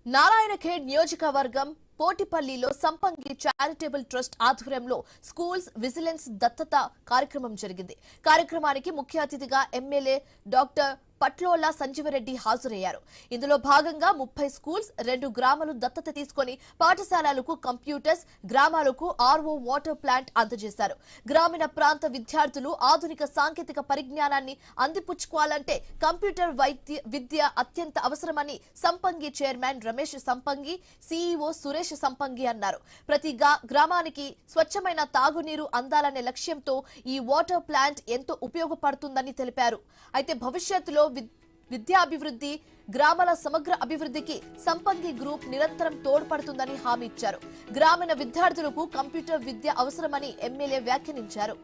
నారాయణఖేడ్ నియోజకవర్గం పోటిపల్లిలో సంపంగి charitable trust ఆధ్వర్యంలో స్కూల్స్ విజిలెన్స్ దత్తత కార్యక్రమం జరిగింది. కార్యక్రమానికి ముఖ్య అతిథిగా ఎమ్మెల్యే డాక్టర్ పట్లోల సంజీవరెడ్డి హాజరయ్యారు. ఇందులో భాగంగా 30 స్కూల్స్, 2 గ్రామాలు దత్తత తీసుకుని పాఠశాలలకు కంప్యూటర్స్, గ్రామాలకు ఆర్ఓ వాటర్ ప్లాంట్ అందజేశారు. గ్రామీణ ప్రాంత విద్యార్థులు ఆధునిక సాంకేతిక పరిజ్ఞానాన్ని అందిపుచ్చుకోవాలంటే కంప్యూటర్ విద్య అత్యంత అవసరమని సంపంగి చైర్మన్ రమేష్ సంపంగి, సీఈఓ సురేష్ సంపంగి అన్నారు. ప్రతి గ్రామానికి స్వచ్ఛమైన తాగునీరు అందాలనే లక్ష్యంతో ఈ వాటర్ ప్లాంట్ ఎంతో ఉపయోగపడుతుందని తెలిపారు. అయితే భవిష్యత్తులో విద్యాభివృద్ధి, గ్రామాల సమగ్ర అభివృద్ధికి సంపంగి గ్రూప్ నిరంతరం తోడ్పడుతుందని హామీ ఇచ్చారు. గ్రామీణ విద్యార్థులకు కంప్యూటర్ విద్య అవసరమని ఎమ్మెల్యే వ్యాఖ్యానించారు.